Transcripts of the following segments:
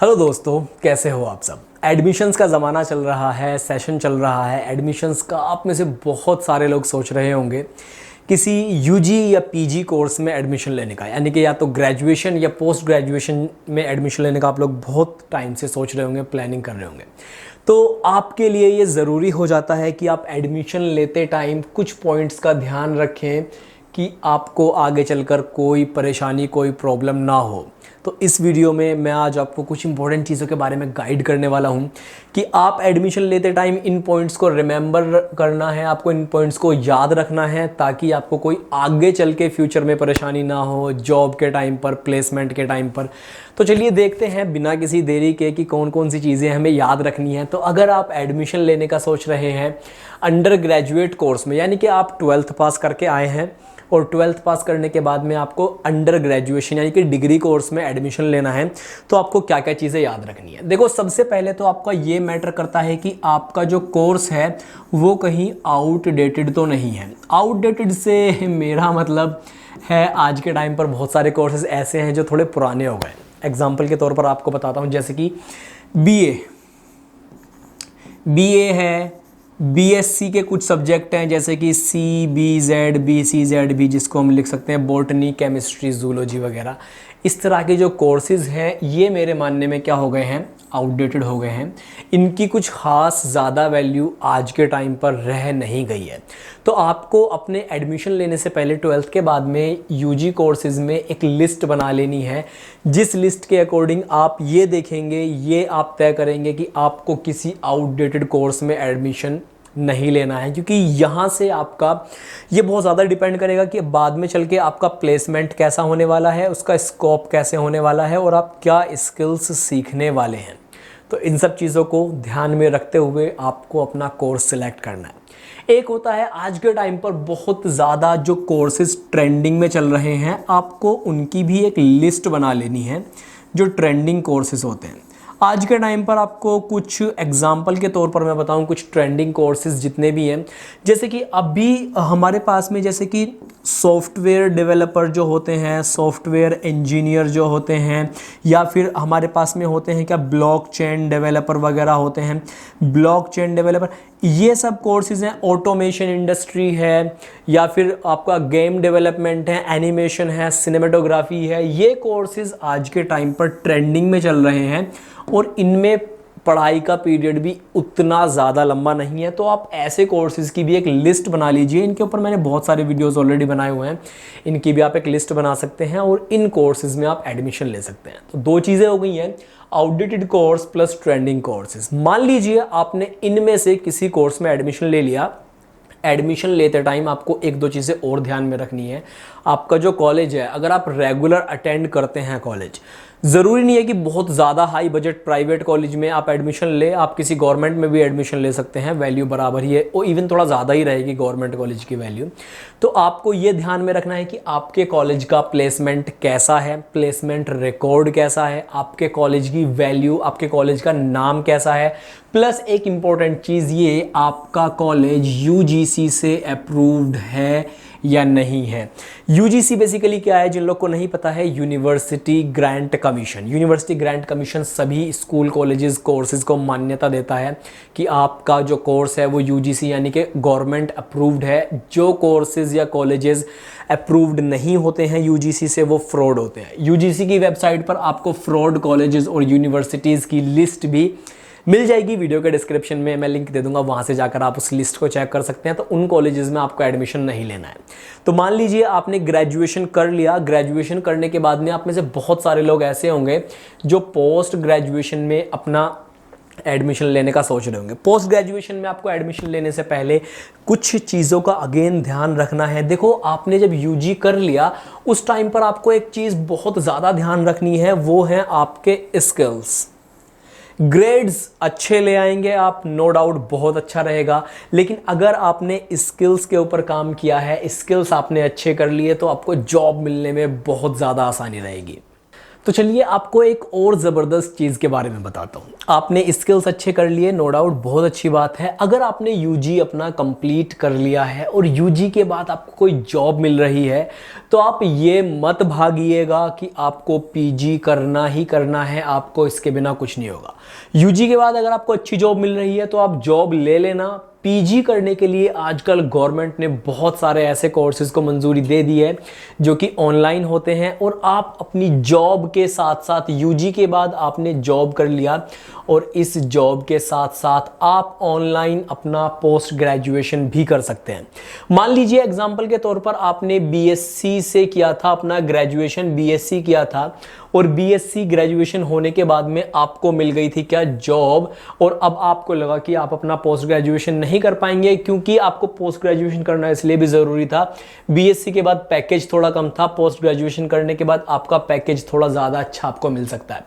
Hello दोस्तों, कैसे हो आप सब। एडमिशन्स का ज़माना चल रहा है, सेशन चल रहा है एडमिशन्स का। आप में से बहुत सारे लोग सोच रहे होंगे किसी यूजी या पीजी कोर्स में एडमिशन लेने का, यानी कि या तो ग्रेजुएशन या पोस्ट ग्रेजुएशन में एडमिशन लेने का आप लोग बहुत टाइम से सोच रहे होंगे, प्लानिंग कर रहे होंगे। तो आपके लिए ये ज़रूरी हो जाता है कि आप एडमिशन लेते टाइम कुछ पॉइंट्स का ध्यान रखें कि आपको आगे चलकर कोई परेशानी, कोई प्रॉब्लम ना हो। तो इस वीडियो में मैं आज आपको कुछ इंपॉर्टेंट चीज़ों के बारे में गाइड करने वाला हूं कि आप एडमिशन लेते टाइम इन पॉइंट्स को रिमेंबर करना है, आपको इन पॉइंट्स को याद रखना है ताकि आपको कोई आगे चल के फ्यूचर में परेशानी ना हो, जॉब के टाइम पर, प्लेसमेंट के टाइम पर। तो चलिए देखते हैं बिना किसी देरी के कि कौन कौन सी चीज़ें हमें याद रखनी है। तो अगर आप एडमिशन लेने का सोच रहे हैं अंडर ग्रेजुएट कोर्स में, यानी कि आप 12th पास करके आए हैं और 12th पास करने के बाद में आपको अंडर ग्रेजुएशन यानी कि डिग्री कोर्स में एडमिशन लेना है, तो आपको क्या क्या चीज़ें याद रखनी है। देखो, सबसे पहले तो आपका ये मैटर करता है कि आपका जो कोर्स है वो कहीं आउटडेटेड तो नहीं है। आउटडेटेड से मेरा मतलब है आज के टाइम पर बहुत सारे कोर्सेज ऐसे हैं जो थोड़े पुराने हो गए। एग्जाम्पल के तौर पर आपको बताता हूँ, जैसे कि बीए है, बीएससी के कुछ सब्जेक्ट हैं जैसे कि C B Z B C Z B, जिसको हम लिख सकते हैं बॉटनी, केमिस्ट्री, जूलॉजी वगैरह। इस तरह के जो कोर्सेज़ हैं ये मेरे मानने में क्या हो गए हैं, आउटडेटेड हो गए हैं। इनकी कुछ खास ज़्यादा वैल्यू आज के टाइम पर रह नहीं गई है। तो आपको अपने एडमिशन लेने से पहले 12th के बाद में यूजी कोर्सेज़ में एक लिस्ट बना लेनी है, जिस लिस्ट के अकॉर्डिंग आप ये देखेंगे, ये आप तय करेंगे कि आपको किसी आउटडेटेड कोर्स में एडमिशन नहीं लेना है, क्योंकि यहाँ से आपका ये बहुत ज़्यादा डिपेंड करेगा कि बाद में चल के आपका प्लेसमेंट कैसा होने वाला है, उसका स्कोप कैसे होने वाला है और आप क्या स्किल्स सीखने वाले हैं। तो इन सब चीज़ों को ध्यान में रखते हुए आपको अपना कोर्स सिलेक्ट करना है। एक होता है आज के टाइम पर बहुत ज़्यादा जो कोर्सेज ट्रेंडिंग में चल रहे हैं, आपको उनकी भी एक लिस्ट बना लेनी है जो ट्रेंडिंग कोर्सेज होते हैं आज के टाइम पर। आपको कुछ एग्जाम्पल के तौर पर मैं बताऊं, कुछ ट्रेंडिंग कोर्सेज जितने भी हैं, जैसे कि अभी हमारे पास में जैसे कि सॉफ्टवेयर डेवलपर जो होते हैं, सॉफ्टवेयर इंजीनियर जो होते हैं, या फिर हमारे पास में होते हैं क्या ब्लॉकचेन डेवलपर वगैरह होते हैं, ब्लॉकचेन डेवलपर, ये सब कोर्सेज हैं। ऑटोमेशन इंडस्ट्री है, या फिर आपका गेम डेवलपमेंट है, एनिमेशन है, सिनेमेटोग्राफी है। ये कोर्सेज आज के टाइम पर ट्रेंडिंग में चल रहे हैं और इनमें पढ़ाई का पीरियड भी उतना ज़्यादा लंबा नहीं है। तो आप ऐसे कोर्सेज़ की भी एक लिस्ट बना लीजिए। इनके ऊपर मैंने बहुत सारे वीडियोस ऑलरेडी बनाए हुए हैं, इनकी भी आप एक लिस्ट बना सकते हैं और इन कोर्सेज़ में आप एडमिशन ले सकते हैं। तो दो चीज़ें हो गई हैं, outdated course plus trending courses. मान लीजिए आपने इनमें से किसी कोर्स में एडमिशन ले लिया। एडमिशन लेते टाइम आपको एक दो चीज़ें और ध्यान में रखनी है। आपका जो कॉलेज है, अगर आप रेगुलर अटेंड करते हैं कॉलेज, ज़रूरी नहीं है कि बहुत ज़्यादा हाई बजट प्राइवेट कॉलेज में आप एडमिशन ले, आप किसी गवर्नमेंट में भी एडमिशन ले सकते हैं, वैल्यू बराबर ही है और इवन थोड़ा ज़्यादा ही रहेगी गवर्नमेंट कॉलेज की वैल्यू। तो आपको ये ध्यान में रखना है कि आपके कॉलेज का प्लेसमेंट कैसा है, प्लेसमेंट रिकॉर्ड कैसा है, आपके कॉलेज की वैल्यू, आपके कॉलेज का नाम कैसा है, प्लस एक इम्पॉर्टेंट चीज़ ये, आपका कॉलेज यूजीसी से अप्रूव्ड है या नहीं है। यूजीसी बेसिकली क्या है, जिन लोग को नहीं पता है, university grant commission. University grant commission सभी स्कूल, कॉलेजेस, कोर्सेज को मान्यता देता है कि आपका जो कोर्स है वो यूजीसी यानी कि गवर्नमेंट अप्रूव्ड है। जो कोर्सेज या कॉलेजेस अप्रूव्ड नहीं होते हैं यूजीसी से, वो फ्रॉड होते हैं। यूजीसी की वेबसाइट पर आपको फ्रॉड कॉलेजेस और यूनिवर्सिटीज़ की लिस्ट भी मिल जाएगी, वीडियो के डिस्क्रिप्शन में मैं लिंक दे दूंगा, वहाँ से जाकर आप उस लिस्ट को चेक कर सकते हैं। तो उन कॉलेजेस में आपको एडमिशन नहीं लेना है। तो मान लीजिए आपने ग्रेजुएशन कर लिया, ग्रेजुएशन करने के बाद में आप में से बहुत सारे लोग ऐसे होंगे जो पोस्ट ग्रेजुएशन में अपना एडमिशन लेने का सोच रहे होंगे। पोस्ट ग्रेजुएशन में आपको एडमिशन लेने से पहले कुछ चीज़ों का अगेन ध्यान रखना है। देखो, आपने जब यूजी कर लिया उस टाइम पर आपको एक चीज़ बहुत ज़्यादा ध्यान रखनी है, वो है आपके स्किल्स। ग्रेड्स अच्छे ले आएंगे आप, नो डाउट बहुत अच्छा रहेगा, लेकिन अगर आपने स्किल्स के ऊपर काम किया है, स्किल्स आपने अच्छे कर लिए, तो आपको जॉब मिलने में बहुत ज़्यादा आसानी रहेगी। तो चलिए आपको एक और ज़बरदस्त चीज़ के बारे में बताता हूँ। आपने स्किल्स अच्छे कर लिए, नो डाउट, बहुत अच्छी बात है। अगर आपने यूजी अपना कंप्लीट कर लिया है और यूजी के बाद आपको कोई जॉब मिल रही है, तो आप ये मत भागिएगा कि आपको पीजी करना ही करना है, आपको इसके बिना कुछ नहीं होगा। यूजी के बाद अगर आपको अच्छी जॉब मिल रही है तो आप जॉब ले लेना। पीजी करने के लिए आजकल गवर्नमेंट ने बहुत सारे ऐसे कोर्सेज को मंजूरी दे दी है जो कि ऑनलाइन होते हैं, और आप अपनी जॉब के साथ साथ, यूजी के बाद आपने जॉब कर लिया और इस जॉब के साथ साथ आप ऑनलाइन अपना पोस्ट ग्रेजुएशन भी कर सकते हैं। मान लीजिए एग्जांपल के तौर पर आपने बीएससी से किया था अपना ग्रेजुएशन, बीएससी किया था और बीएससी ग्रेजुएशन होने के बाद में आपको मिल गई थी क्या, जॉब, और अब आपको लगा कि आप अपना पोस्ट ग्रेजुएशन नहीं कर पाएंगे, क्योंकि आपको पोस्ट ग्रेजुएशन करना इसलिए भी ज़रूरी था, बीएससी के बाद पैकेज थोड़ा कम था, पोस्ट ग्रेजुएशन करने के बाद आपका पैकेज थोड़ा ज़्यादा अच्छा आपको मिल सकता है।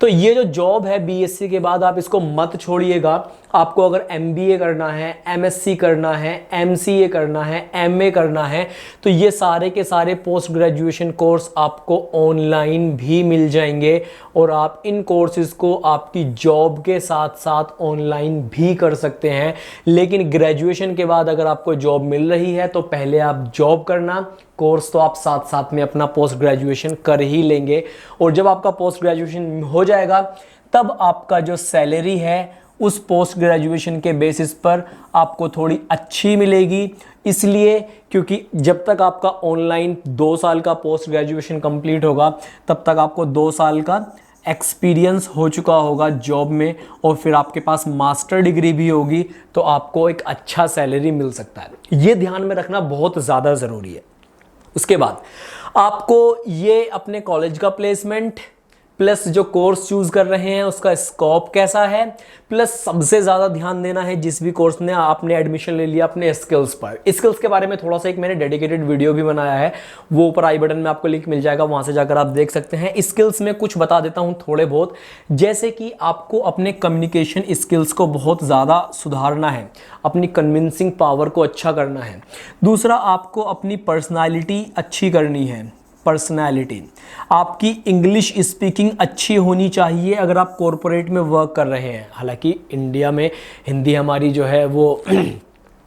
तो ये जो जॉब है बीएससी के बाद, आप इसको मत छोड़िएगा। आपको अगर एमबीए करना है, एमएससी करना है, एमसीए करना है, एमए करना है, तो ये सारे के सारे पोस्ट ग्रेजुएशन कोर्स आपको ऑनलाइन भी मिल जाएंगे और आप इन कोर्सेज को आपकी जॉब के साथ साथ ऑनलाइन भी कर सकते हैं। लेकिन ग्रेजुएशन के बाद अगर आपको जॉब मिल रही है तो पहले आप जॉब करना, कोर्स तो आप साथ साथ में अपना पोस्ट ग्रेजुएशन कर ही लेंगे, और जब आपका पोस्ट ग्रेजुएशन हो जाएगा तब आपका जो सैलरी है उस पोस्ट ग्रेजुएशन के बेसिस पर आपको थोड़ी अच्छी मिलेगी, इसलिए क्योंकि जब तक आपका ऑनलाइन 2 साल का पोस्ट ग्रेजुएशन कंप्लीट होगा तब तक आपको 2 साल का एक्सपीरियंस हो चुका होगा जॉब में, और फिर आपके पास मास्टर डिग्री भी होगी, तो आपको एक अच्छा सैलरी मिल सकता है। ये ध्यान में रखना बहुत ज़्यादा ज़रूरी है। उसके बाद आपको ये अपने कॉलेज का प्लेसमेंट प्लस जो कोर्स चूज़ कर रहे हैं उसका स्कोप कैसा है, प्लस सबसे ज़्यादा ध्यान देना है जिस भी कोर्स में आपने एडमिशन ले लिया अपने स्किल्स पर। स्किल्स के बारे में थोड़ा सा एक मैंने डेडिकेटेड वीडियो भी बनाया है, वो ऊपर आई बटन में आपको लिंक मिल जाएगा, वहाँ से जाकर आप देख सकते हैं। स्किल्स में कुछ बता देता हूँ थोड़े बहुत, जैसे कि आपको अपने कम्युनिकेशन स्किल्स को बहुत ज़्यादा सुधारना है, अपनी कन्विंसिंग पावर को अच्छा करना है। दूसरा, आपको अपनी पर्सनैलिटी अच्छी करनी है। पर्सनैलिटी, आपकी इंग्लिश स्पीकिंग अच्छी होनी चाहिए अगर आप कॉरपोरेट में वर्क कर रहे हैं। हालांकि इंडिया में हिंदी हमारी जो है वो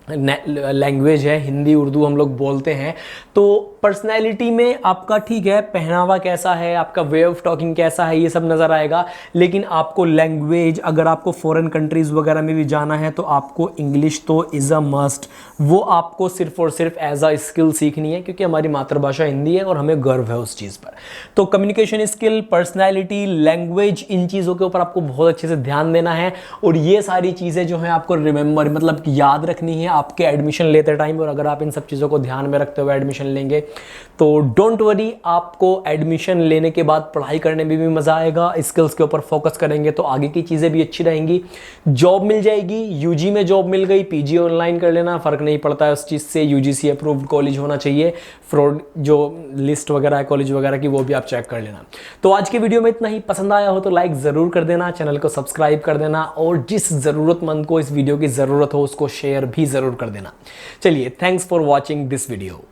लैंग्वेज है, हिंदी उर्दू हम लोग बोलते हैं, तो पर्सनैलिटी में आपका ठीक है, पहनावा कैसा है, आपका वे ऑफ टॉकिंग कैसा है, ये सब नज़र आएगा। लेकिन आपको लैंग्वेज, अगर आपको फॉरेन कंट्रीज़ वगैरह में भी जाना है तो आपको इंग्लिश तो इज़ अ मस्ट, वो आपको सिर्फ और सिर्फ एज अ स्किल सीखनी है, क्योंकि हमारी मातृभाषा हिंदी है और हमें गर्व है उस चीज़ पर। तो कम्युनिकेशन स्किल, पर्सनैलिटी, लैंग्वेज, इन चीज़ों के ऊपर आपको बहुत अच्छे से ध्यान देना है, और ये सारी चीज़ें जो हैं आपको रिमेंबर, मतलब याद रखनी है आपके एडमिशन लेते टाइम। और अगर आप इन सब चीज़ों को ध्यान में रखते हुए एडमिशन लेंगे तो डोंट वरी, आपको एडमिशन लेने के बाद पढ़ाई करने में भी मज़ा आएगा। स्किल्स के ऊपर फोकस करेंगे तो आगे की चीज़ें भी अच्छी रहेंगी। जॉब मिल जाएगी, यूजी में जॉब मिल गई, पीजी ऑनलाइन कर लेना, फ़र्क नहीं पड़ता है उस चीज़ से। यूजीसी अप्रूव्ड कॉलेज होना चाहिए, फ्रॉड जो लिस्ट वगैरह है कॉलेज वगैरह की वो भी आप चेक कर लेना। तो आज के वीडियो में इतना ही। पसंद आया हो तो लाइक ज़रूर कर देना, चैनल को सब्सक्राइब कर देना, और जिस ज़रूरतमंद को इस वीडियो की ज़रूरत हो उसको शेयर भी ज़रूर कर देना। चलिए, thanks for watching this video.